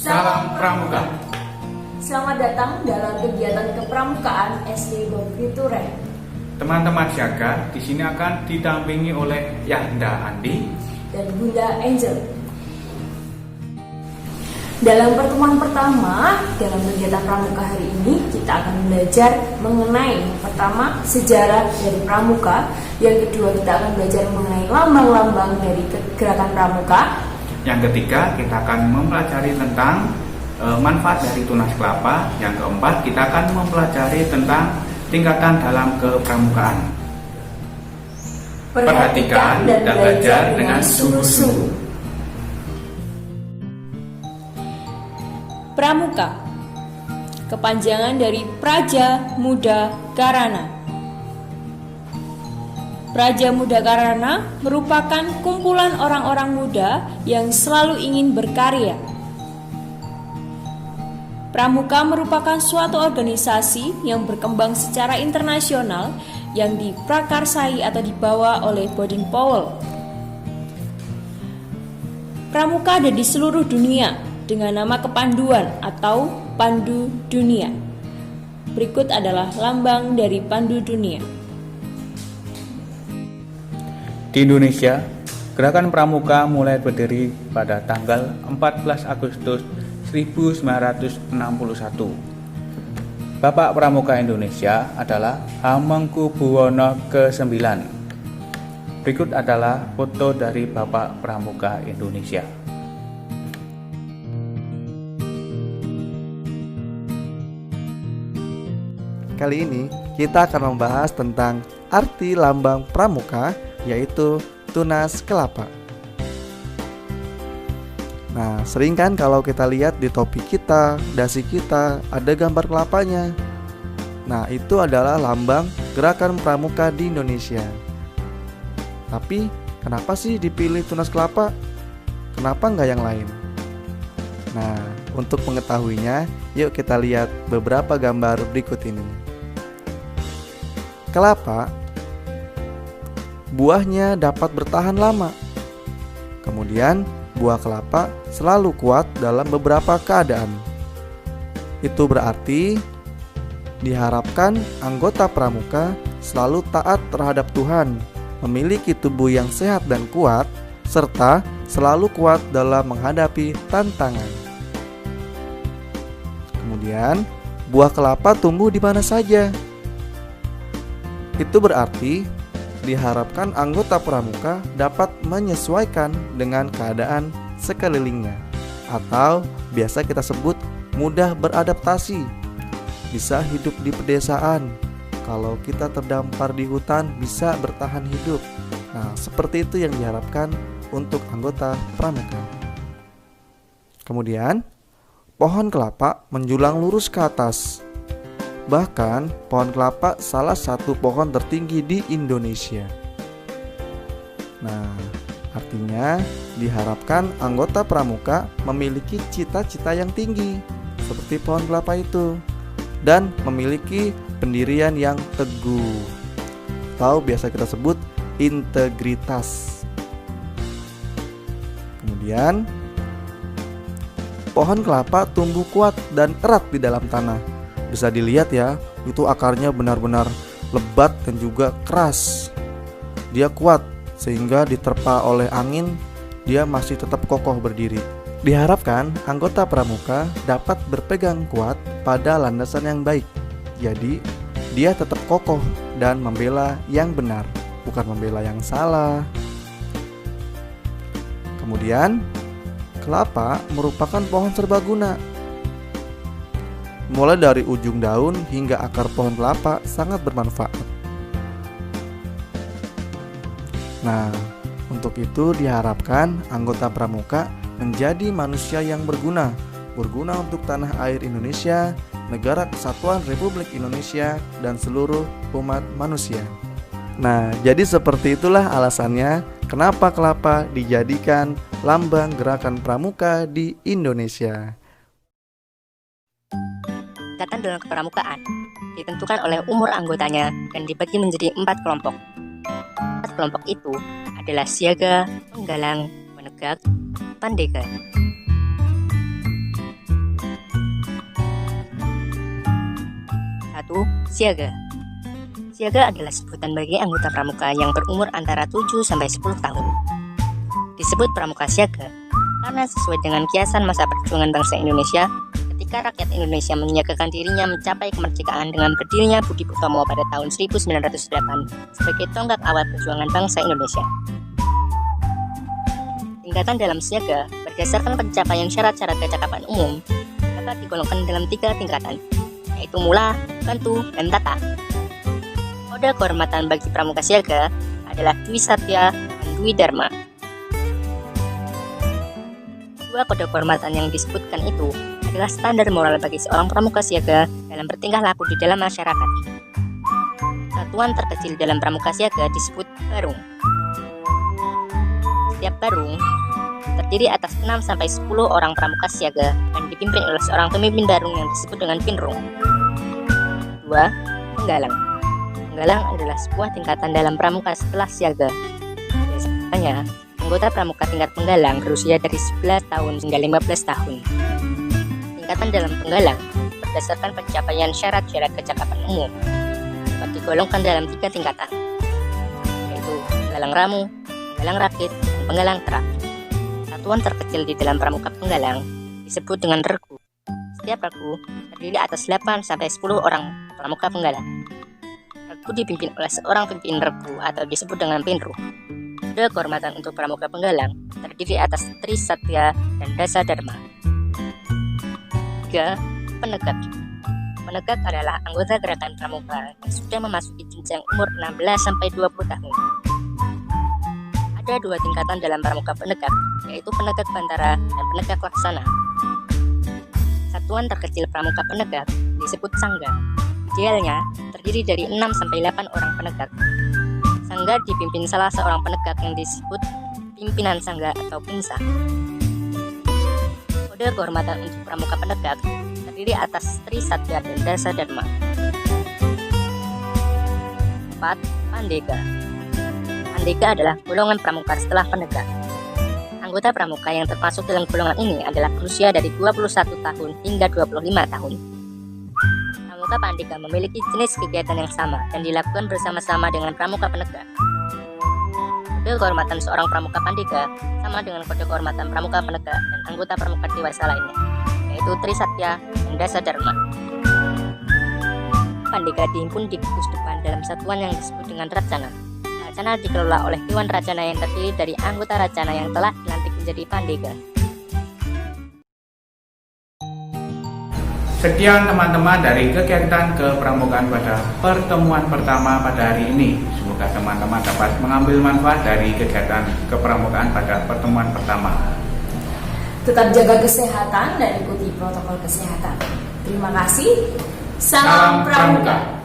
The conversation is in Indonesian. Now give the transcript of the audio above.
Salam Pramuka. Selamat datang dalam kegiatan kepramukaan SD Bogri Turen. Teman-teman siaga di sini akan didampingi oleh Yahda Andi dan Bunda Angel. Dalam pertemuan pertama dalam kegiatan pramuka hari ini, kita akan belajar mengenai pertama sejarah dari pramuka, yang kedua kita akan belajar mengenai lambang-lambang dari gerakan pramuka, yang ketiga kita akan mempelajari tentang manfaat dari tunas kelapa, yang keempat kita akan mempelajari tentang tingkatan dalam kepramukaan. Perhatikan dan belajar dengan sungguh-sungguh. Pramuka, kepanjangan dari Praja Muda Karana. Praja Muda Karana merupakan kumpulan orang-orang muda yang selalu ingin berkarya. Pramuka merupakan suatu organisasi yang berkembang secara internasional yang diprakarsai atau dibawa oleh Baden Powell. Pramuka ada di seluruh dunia dengan nama kepanduan atau Pandu Dunia. Berikut adalah lambang dari Pandu Dunia. Di Indonesia, gerakan pramuka mulai berdiri pada tanggal 14 Agustus 1961. Bapak Pramuka Indonesia adalah Hamengkubuwono ke-9. Berikut adalah foto dari Bapak Pramuka Indonesia. Kali ini kita akan membahas tentang arti lambang pramuka, yaitu tunas kelapa. Nah, sering kan kalau kita lihat di topi kita, dasi kita, ada gambar kelapanya. Nah, itu adalah lambang gerakan pramuka di Indonesia. Tapi, kenapa sih dipilih tunas kelapa? Kenapa nggak yang lain? Nah, untuk mengetahuinya, yuk kita lihat beberapa gambar berikut ini. Kelapa, buahnya dapat bertahan lama. Kemudian, buah kelapa selalu kuat dalam beberapa keadaan. Itu berarti diharapkan anggota pramuka selalu taat terhadap Tuhan, memiliki tubuh yang sehat dan kuat, serta selalu kuat dalam menghadapi tantangan. Kemudian, buah kelapa tumbuh di mana saja. Itu berarti diharapkan anggota pramuka dapat menyesuaikan dengan keadaan sekelilingnya, atau biasa kita sebut mudah beradaptasi. Bisa hidup di pedesaan. Kalau kita terdampar di hutan, bisa bertahan hidup. Nah, seperti itu yang diharapkan untuk anggota pramuka. Kemudian, pohon kelapa menjulang lurus ke atas. Bahkan, pohon kelapa salah satu pohon tertinggi di Indonesia. Nah, artinya diharapkan anggota pramuka memiliki cita-cita yang tinggi, seperti pohon kelapa itu, dan memiliki pendirian yang teguh, atau biasa kita sebut integritas. Kemudian, pohon kelapa tumbuh kuat dan erat di dalam tanah. Bisa dilihat ya, itu akarnya benar-benar lebat dan juga keras. Dia kuat sehingga diterpa oleh angin, dia masih tetap kokoh berdiri. Diharapkan anggota pramuka dapat berpegang kuat pada landasan yang baik. Jadi, dia tetap kokoh dan membela yang benar, bukan membela yang salah. Kemudian, kelapa merupakan pohon serbaguna. Mulai dari ujung daun hingga akar pohon kelapa sangat bermanfaat. Nah, untuk itu diharapkan anggota pramuka menjadi manusia yang berguna untuk tanah air Indonesia, Negara Kesatuan Republik Indonesia, dan seluruh umat manusia. Nah, jadi seperti itulah alasannya kenapa kelapa dijadikan lambang gerakan pramuka di Indonesia. Tingkatan dalam kepramukaan ditentukan oleh umur anggotanya dan dibagi menjadi 4 kelompok. 4 kelompok itu adalah siaga, penggalang, penegak, pandega. Siaga. Siaga adalah sebutan bagi anggota pramuka yang berumur antara 7 sampai 10 tahun. Disebut pramuka siaga karena sesuai dengan kiasan masa perjuangan bangsa Indonesia ketika rakyat Indonesia menyiagakan dirinya mencapai kemerdekaan dengan berdirinya Budi Utomo pada tahun 1908 sebagai tonggak awal perjuangan bangsa Indonesia. Tingkatan dalam siaga berdasarkan pencapaian syarat-syarat kecakapan umum dapat digolongkan dalam 3 tingkatan, yaitu mula, bantu, dan tata. Kode kehormatan bagi pramuka siaga adalah Dwi Satya dan Dwi Dharma. Dua kode kehormatan yang disebutkan itu adalah standar moral bagi seorang pramuka siaga dalam bertingkah laku di dalam masyarakat. Satuan terkecil dalam pramuka siaga disebut barung. Setiap barung terdiri atas 6-10 orang pramuka siaga dan dipimpin oleh seorang pemimpin barung yang disebut dengan pinrung. 2. Penggalang. Penggalang adalah sebuah tingkatan dalam pramuka setelah siaga. Biasanya, anggota pramuka tingkat penggalang berusia dari 11 tahun hingga 15 tahun. Tingkatan dalam penggalang berdasarkan pencapaian syarat-syarat kecakapan umum dapat digolongkan dalam 3 tingkatan, yaitu penggalang ramu, penggalang rakit, dan penggalang terak. Satuan terkecil di dalam pramuka penggalang disebut dengan regu. Setiap regu terdiri atas 8-10 orang pramuka penggalang. Regu dipimpin oleh seorang pemimpin regu atau disebut dengan pinru. Kode kehormatan untuk pramuka penggalang terdiri atas Tri Satya dan Dasa Dharma. 3. Penegak. Penegak adalah anggota gerakan pramuka yang sudah memasuki jenjang umur 16-20 tahun. Ada 2 tingkatan dalam pramuka penegak, yaitu penegak bantara dan penegak laksana. Satuan terkecil pramuka penegak disebut sangga. Idealnya terdiri dari 6-8 orang penegak. Sangga dipimpin salah seorang penegak yang disebut pimpinan sangga atau pinsa. Kode kehormatan untuk pramuka penegak terdiri atas Tri Satya dan Dasa Dharma. 4. Pandega. Pandega adalah golongan pramuka setelah penegak. Anggota pramuka yang termasuk dalam golongan ini adalah berusia dari 21 tahun hingga 25 tahun. Pramuka pandega memiliki jenis kegiatan yang sama dan dilakukan bersama-sama dengan pramuka penegak. Kode kehormatan seorang pramuka pandega sama dengan kode kehormatan pramuka penegak dan anggota pramuka dewasa lainnya, yaitu Tri Satya dan Dasa Dharma. Pandega dihimpun di gugus depan dalam satuan yang disebut dengan Racana. Racana dikelola oleh Dewan Racana yang terdiri dari anggota Racana yang telah dilantik menjadi pandega. Sekian teman-teman dari kegiatan kepramukaan pada pertemuan pertama pada hari ini. Semoga teman-teman dapat mengambil manfaat dari kegiatan kepramukaan pada pertemuan pertama. Tetap jaga kesehatan dan ikuti protokol kesehatan. Terima kasih. Salam Pramuka.